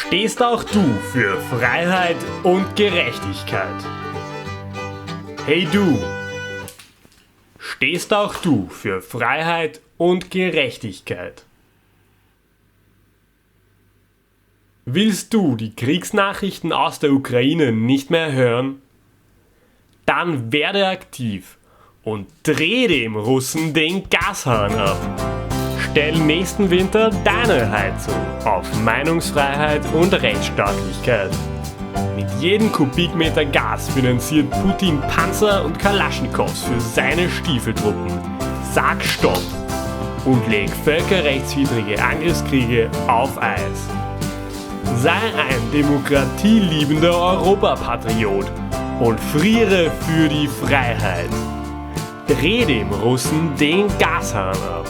Stehst auch du für Freiheit und Gerechtigkeit? Hey du! Stehst auch du für Freiheit und Gerechtigkeit? Willst du die Kriegsnachrichten aus der Ukraine nicht mehr hören? Dann werde aktiv und dreh dem Russen den Gashahn ab. Stell nächsten Winter deine Heizung auf Meinungsfreiheit und Rechtsstaatlichkeit. Mit jedem Kubikmeter Gas finanziert Putin Panzer und Kalaschnikows für seine Stiefeltruppen. Sag Stopp und leg völkerrechtswidrige Angriffskriege auf Eis. Sei ein demokratieliebender Europapatriot und friere für die Freiheit. Dreh dem Russen den Gashahn ab.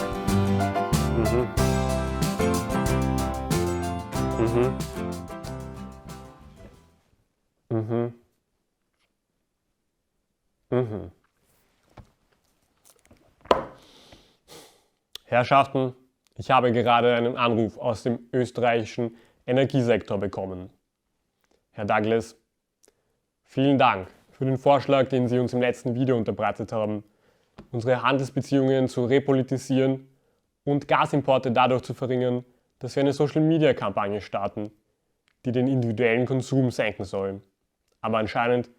Herrschaften, ich habe gerade einen Anruf aus dem österreichischen Energiesektor bekommen. Herr Douglas, vielen Dank für den Vorschlag, den Sie uns im letzten Video unterbreitet haben, unsere Handelsbeziehungen zu repolitisieren und Gasimporte dadurch zu verringern, dass wir eine Social-Media-Kampagne starten, die den individuellen Konsum senken soll. Aber anscheinend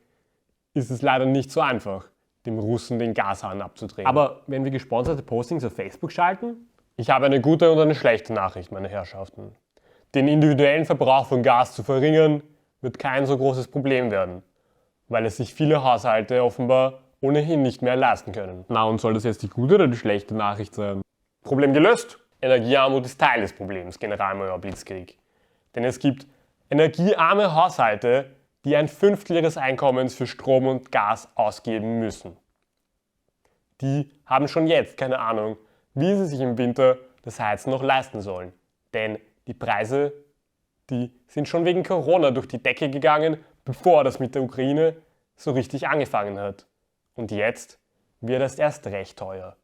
ist es leider nicht so einfach, dem Russen den Gashahn abzudrehen. Aber wenn wir gesponserte Postings auf Facebook schalten? Ich habe eine gute und eine schlechte Nachricht, meine Herrschaften. Den individuellen Verbrauch von Gas zu verringern, wird kein so großes Problem werden, weil es sich viele Haushalte offenbar ohnehin nicht mehr leisten können. Na, und soll das jetzt die gute oder die schlechte Nachricht sein? Problem gelöst! Energiearmut ist Teil des Problems, Generalmajor Blitzkrieg. Denn es gibt energiearme Haushalte, die ein Fünftel ihres Einkommens für Strom und Gas ausgeben müssen. Die haben schon jetzt keine Ahnung, wie sie sich im Winter das Heizen noch leisten sollen. Denn die Preise, die sind schon wegen Corona durch die Decke gegangen, bevor das mit der Ukraine so richtig angefangen hat. Und jetzt wird es erst recht teuer.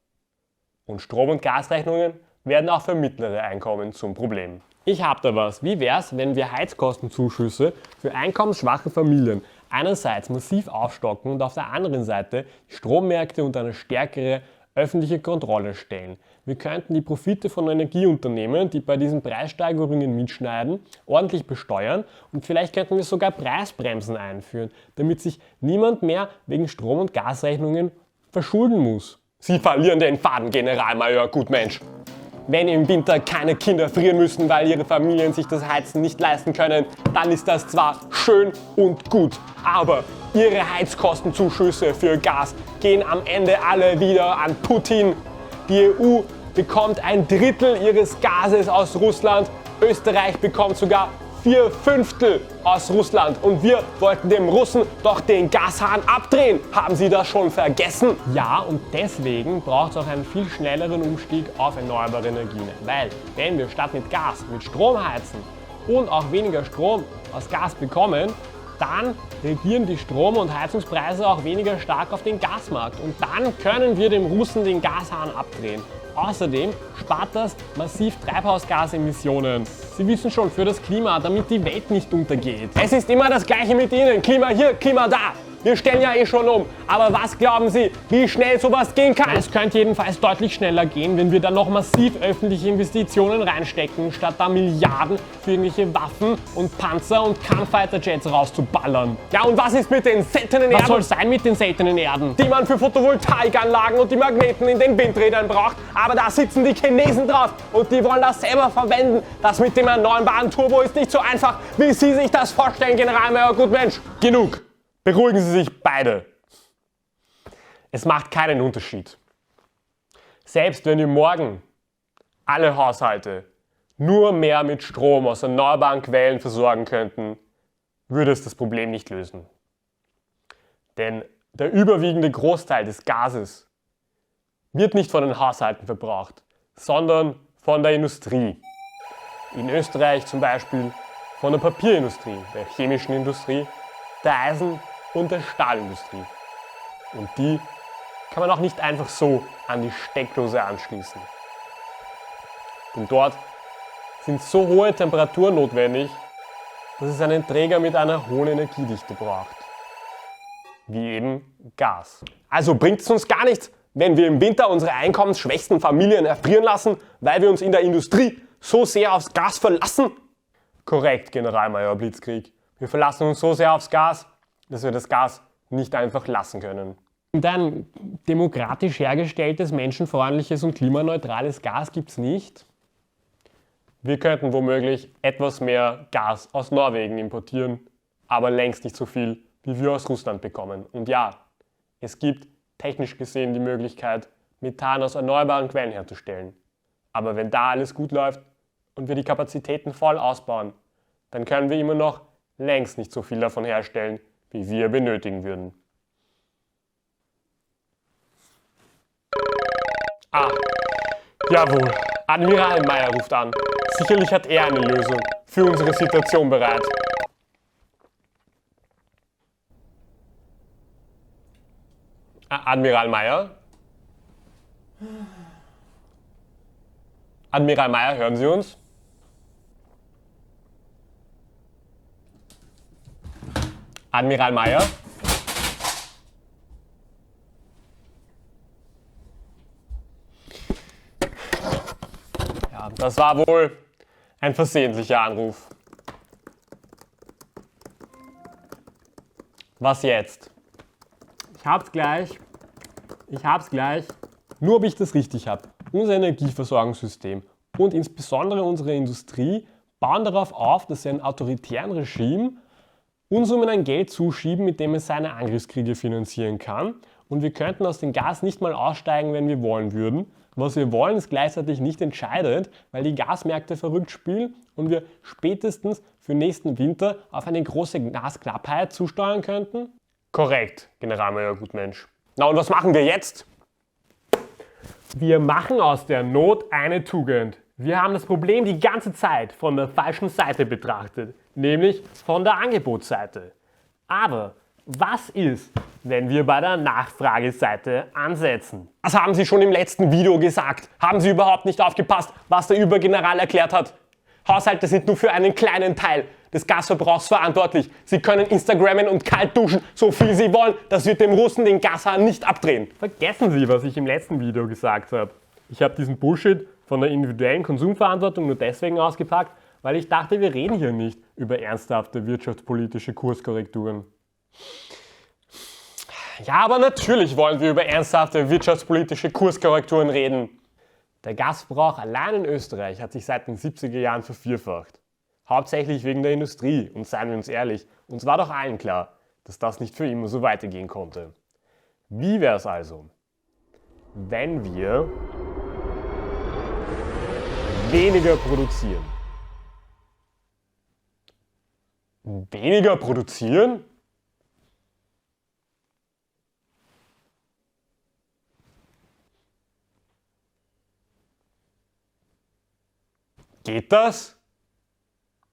Und Strom- und Gasrechnungen werden auch für mittlere Einkommen zum Problem. Ich hab da was. Wie wär's, wenn wir Heizkostenzuschüsse für einkommensschwache Familien einerseits massiv aufstocken und auf der anderen Seite die Strommärkte unter eine stärkere öffentliche Kontrolle stellen? Wir könnten die Profite von Energieunternehmen, die bei diesen Preissteigerungen mitschneiden, ordentlich besteuern und vielleicht könnten wir sogar Preisbremsen einführen, damit sich niemand mehr wegen Strom- und Gasrechnungen verschulden muss. Sie verlieren den Faden, Generalmajor Gutmensch. Wenn im Winter keine Kinder frieren müssen, weil ihre Familien sich das Heizen nicht leisten können, dann ist das zwar schön und gut, aber ihre Heizkostenzuschüsse für Gas gehen am Ende alle wieder an Putin. Die EU bekommt ein Drittel ihres Gases aus Russland, Österreich bekommt sogar 4/5 aus Russland und wir wollten dem Russen doch den Gashahn abdrehen. Haben Sie das schon vergessen? Ja, und deswegen braucht es auch einen viel schnelleren Umstieg auf erneuerbare Energien. Weil, wenn wir statt mit Gas mit Strom heizen und auch weniger Strom aus Gas bekommen, dann reagieren die Strom- und Heizungspreise auch weniger stark auf den Gasmarkt. Und dann können wir dem Russen den Gashahn abdrehen. Außerdem spart das massiv Treibhausgasemissionen. Sie wissen schon, für das Klima, damit die Welt nicht untergeht. Es ist immer das Gleiche mit Ihnen. Klima hier, Klima da. Wir stellen ja eh schon um. Aber was glauben Sie, wie schnell sowas gehen kann? Es könnte jedenfalls deutlich schneller gehen, wenn wir dann noch massiv öffentliche Investitionen reinstecken, statt da Milliarden für irgendwelche Waffen und Panzer und Kampffighter-Jets rauszuballern. Ja, und was ist mit den seltenen Erden? Was soll sein mit den seltenen Erden? Die man für Photovoltaikanlagen und die Magneten in den Windrädern braucht. Aber da sitzen die Chinesen drauf und die wollen das selber verwenden. Das mit dem erneuerbaren Turbo ist nicht so einfach, wie Sie sich das vorstellen, Generalmajor Gutmensch. Genug. Beruhigen Sie sich beide. Es macht keinen Unterschied. Selbst wenn wir morgen alle Haushalte nur mehr mit Strom aus erneuerbaren Quellen versorgen könnten, würde es das Problem nicht lösen. Denn der überwiegende Großteil des Gases wird nicht von den Haushalten verbraucht, sondern von der Industrie. In Österreich zum Beispiel von der Papierindustrie, der chemischen Industrie, der Eisen- und der Stahlindustrie. Und die kann man auch nicht einfach so an die Steckdose anschließen. Denn dort sind so hohe Temperaturen notwendig, dass es einen Träger mit einer hohen Energiedichte braucht. Wie eben Gas. Also bringt es uns gar nichts, wenn wir im Winter unsere einkommensschwächsten Familien erfrieren lassen, weil wir uns in der Industrie so sehr aufs Gas verlassen? Korrekt, Generalmajor Blitzkrieg. Wir verlassen uns so sehr aufs Gas, dass wir das Gas nicht einfach lassen können. Und ein demokratisch hergestelltes, menschenfreundliches und klimaneutrales Gas gibt es nicht. Wir könnten womöglich etwas mehr Gas aus Norwegen importieren, aber längst nicht so viel, wie wir aus Russland bekommen. Und ja, es gibt technisch gesehen die Möglichkeit, Methan aus erneuerbaren Quellen herzustellen. Aber wenn da alles gut läuft und wir die Kapazitäten voll ausbauen, dann können wir immer noch längst nicht so viel davon herstellen, wie wir benötigen würden. Jawohl, Admiral Meyer ruft an. Sicherlich hat er eine Lösung für unsere Situation bereit. Admiral Meyer? Admiral Meyer, hören Sie uns? Admiral Meyer? Ja, das war wohl ein versehentlicher Anruf. Was jetzt? Ich hab's gleich. Nur ob ich das richtig habe. Unser Energieversorgungssystem und insbesondere unsere Industrie bauen darauf auf, dass sie einem autoritären Regime Unsummen an Geld zuschieben, mit dem es seine Angriffskriege finanzieren kann. Und wir könnten aus dem Gas nicht mal aussteigen, wenn wir wollen würden. Was wir wollen, ist gleichzeitig nicht entscheidend, weil die Gasmärkte verrückt spielen und wir spätestens für nächsten Winter auf eine große Gasknappheit zusteuern könnten. Korrekt, Generalmajor Gutmensch. Na und was machen wir jetzt? Wir machen aus der Not eine Tugend. Wir haben das Problem die ganze Zeit von der falschen Seite betrachtet, nämlich von der Angebotsseite. Aber was ist, wenn wir bei der Nachfrageseite ansetzen? Das haben Sie schon im letzten Video gesagt. Haben Sie überhaupt nicht aufgepasst, was der Übergeneral erklärt hat? Haushalte sind nur für einen kleinen Teil des Gasverbrauchs verantwortlich. Sie können Instagrammen und kalt duschen, so viel Sie wollen. Das wird dem Russen den Gashahn nicht abdrehen. Vergessen Sie, was ich im letzten Video gesagt habe. Ich habe diesen Bullshit von der individuellen Konsumverantwortung nur deswegen ausgepackt, weil ich dachte, wir reden hier nicht über ernsthafte wirtschaftspolitische Kurskorrekturen. Ja, aber natürlich wollen wir über ernsthafte wirtschaftspolitische Kurskorrekturen reden. Der Gasverbrauch allein in Österreich hat sich seit den 70er Jahren vervierfacht. Hauptsächlich wegen der Industrie. Und seien wir uns ehrlich, uns war doch allen klar, dass das nicht für immer so weitergehen konnte. Wie wäre es also, wenn wir weniger produzieren? Weniger produzieren? Geht das?